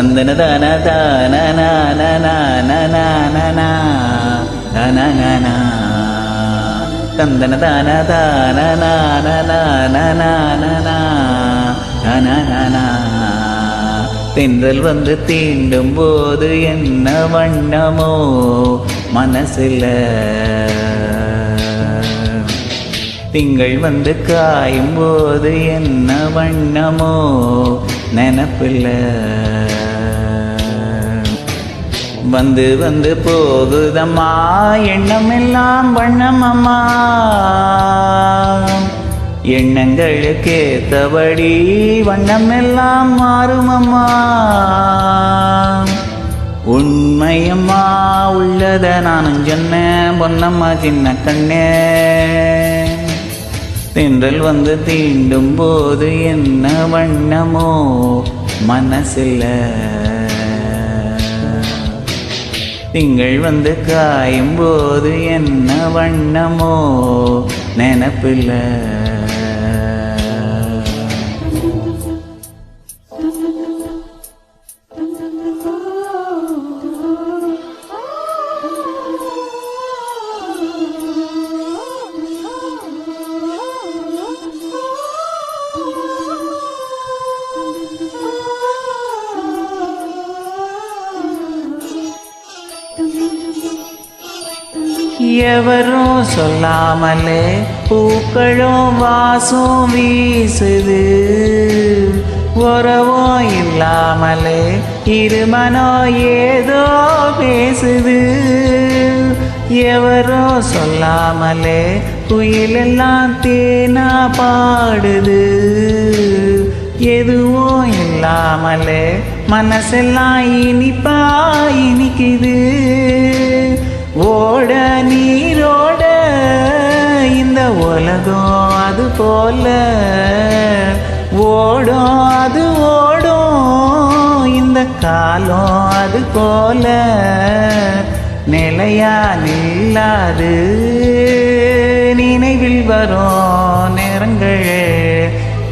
தந்தன தான தான தந்தன தான தான தென்றல் வந்து தீண்டும் போது என்ன வண்ணமோ மனசில, திங்கள் வந்து காயும் போது என்ன வண்ணமோ நினப்பில்ல. வந்து வந்து போகுதம்மா எண்ணமெல்லாம் வண்ணமம்மா, எண்ணங்களுக்கேத்தபடி வண்ணமெல்லாம் மாறுமம்மா. உண்மையம்மா உள்ளத நானும் சொன்னேன் பொன்னம்மா சின்ன கண்ணே. தென்றல் வந்து தீண்டும் போது என்ன வண்ணமோ மனசில, திங்கள் வந்து காயும் போது என்ன வண்ணமோ நினப்பில்ல. எவரும் சொல்லாமலே பூக்களும் வாசம் வீசுது, உறவோ இல்லாமலே இருமனோ ஏதோ பேசுது. எவரோ சொல்லாமலே குயிலெல்லாம் தேனா பாடுது, எதுவும் இல்லாமலே மனசெல்லாம் இனிப்பா இனிக்குது. ஓட நீரோட இந்த உலகம் அது போல, ஓடும் அது ஓடும் இந்த காலம் அது போல, நிலையா நில்லாது நினைவில் வரும் நேரங்கள்.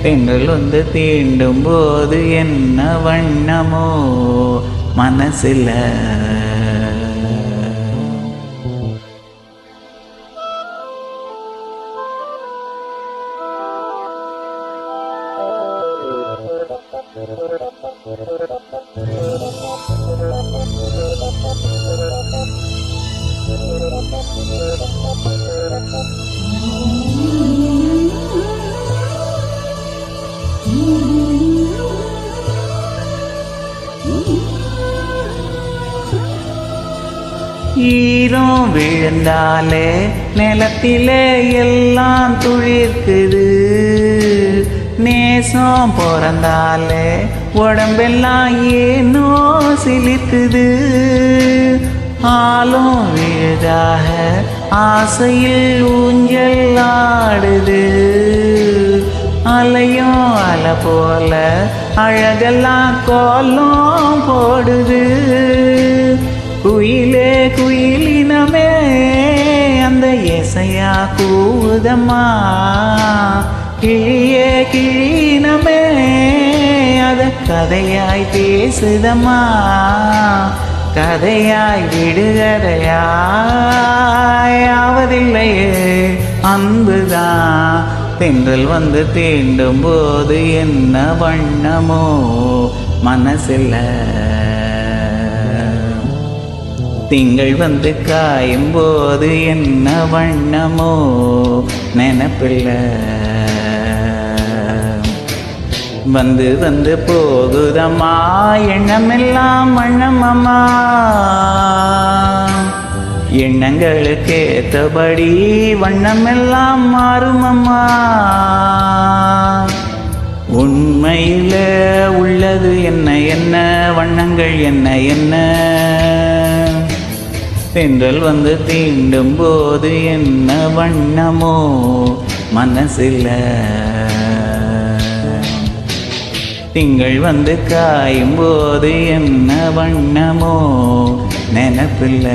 தென்றல் வந்து தீண்டும் போது என்ன வண்ணமோ மனசில. ஈரம் விழுந்தாலே நிலத்திலே எல்லாம் துளிர்க்குது, நேசம் பிறந்தாலே உடம்பெல்லாம் ஏனோ சிலிர்க்குது. ஆளும் விழுதாக ஆசையில் ஊஞ்சல் ஆடுது, அலையும் அலை போல அழகெல்லாம் கோலம் போடுது. குயிலே குயிலினமே அந்த இசையா கூவுதம்மா, கிளியே கிளினமே அத கதையாய் பேசுதம்மா. கதையாய் விடுகதையாய் ஆவதில்லையே அன்புதான். தென்றல் வந்து தீண்டும் போது என்ன வண்ணமோ மனசில, திங்கள் வந்து காயும் போது என்ன வண்ணமோ நினப்பில்ல. வந்து வந்து போகுதம்மா எண்ணமெல்லாம் வண்ணமம்மா, எண்ணங்களுக்கு ஏத்தபடி வண்ணமெல்லாம் மாறுமம்மா. உண்மையில உள்ளது என்ன என்ன வண்ணங்கள் என்ன என்ன, தென்றல் வந்து தீண்டும் போது என்ன வண்ணமோ மனசில, திங்கள் வந்து காயும் போது என்ன வண்ணமோ நினப்பில்ல.